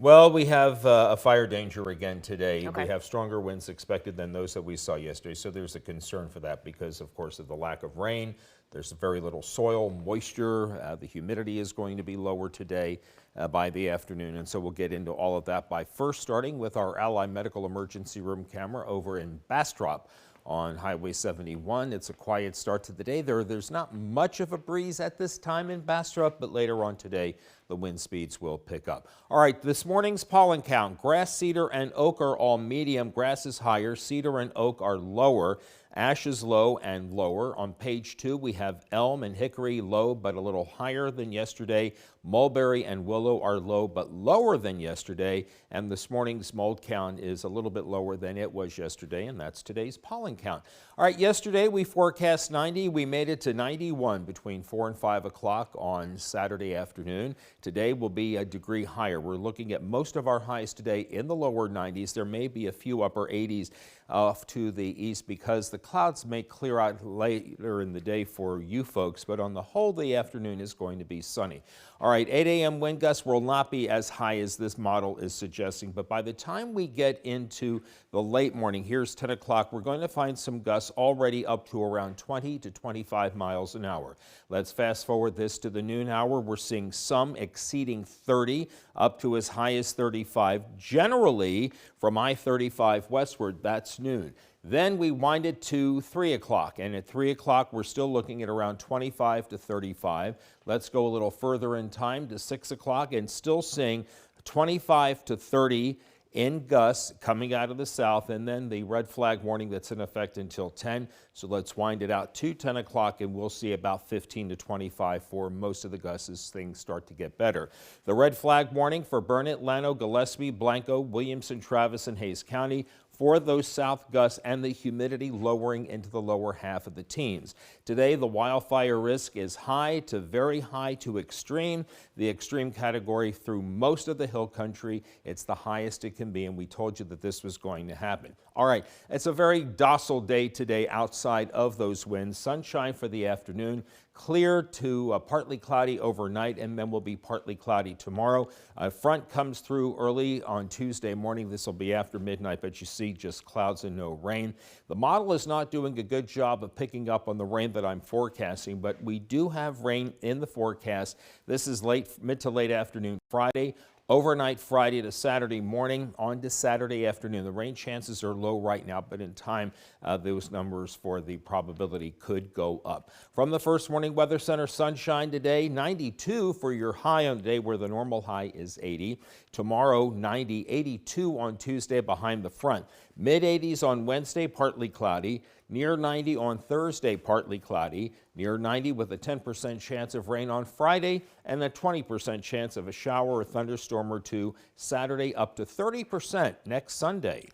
Well, we have a fire danger again today. We Okay. have stronger winds expected than those that we saw yesterday. So there's a concern for that because, of course, of the lack of rain. There's very little soil moisture. The humidity is going to be lower today by the afternoon. And so we'll get into all of that by first starting with our Ally Medical Emergency Room camera over in Bastrop on Highway 71. It's a quiet start to the day. There's not much of a breeze at this time in Bastrop, but later on today, the wind speeds will pick up. All right, this morning's pollen count. Grass, cedar, and oak are all medium. Grass is higher. Cedar and oak are lower. Ash is low and lower. On page 2, we have elm and hickory low, but a little higher than yesterday. Mulberry and willow are low, but lower than yesterday. And this morning's mold count is a little bit lower than it was yesterday, and that's today's pollen count. All right, yesterday we forecast 90. We made it to 91 between 4 and 5 o'clock on Saturday afternoon. Today will be a degree higher. We're looking at most of our highs today in the lower 90s. There may be a few upper 80s off to the east because the clouds may clear out later in the day for you folks, but on the whole, the afternoon is going to be sunny. All right, 8 a.m. wind gusts will not be as high as this model is suggesting, but by the time we get into the late morning, here's 10 o'clock, we're going to find some gusts already up to around 20 to 25 miles an hour. Let's fast forward this to the noon hour. We're seeing some exceeding 30, up to as high as 35. Generally, from I-35 westward, that's noon. Then we wind it to 3 o'clock, and at 3 o'clock we're still looking at around 25 to 35. Let's go a little further in time to 6 o'clock and still seeing 25 to 30 in gusts coming out of the south, and then the red flag warning that's in effect until 10. So let's wind it out to 10 o'clock, and we'll see about 15 to 25 for most of the gusts as things start to get better. The red flag warning for Burnett, Llano, Gillespie, Blanco, Williamson, Travis, and Hayes County for those south gusts, and the humidity lowering into the lower half of the teens. Today, the wildfire risk is high to very high to extreme, the extreme category through most of the hill country. It's the highest it can be, and we told you that this was going to happen. All right, it's a very docile day today outside of those winds. Sunshine for the afternoon, clear to partly cloudy overnight, and then will be partly cloudy tomorrow. A front comes through early on Tuesday morning. This will be after midnight, but you see just clouds and no rain. The model is not doing a good job of picking up on the rain that I'm forecasting, but we do have rain in the forecast. This is mid to late afternoon Friday. Overnight Friday to Saturday morning, on to Saturday afternoon. The rain chances are low right now, but in time, those numbers for the probability could go up. From the First Warning Weather Center, sunshine today, 92 for your high on the day where the normal high is 80. Tomorrow, 90, 82 on Tuesday behind the front. Mid-80s on Wednesday, partly cloudy. Near 90 on Thursday, partly cloudy. Near 90 with a 10% chance of rain on Friday and a 20% chance of a shower or thunderstorm or two Saturday, up to 30% next Sunday.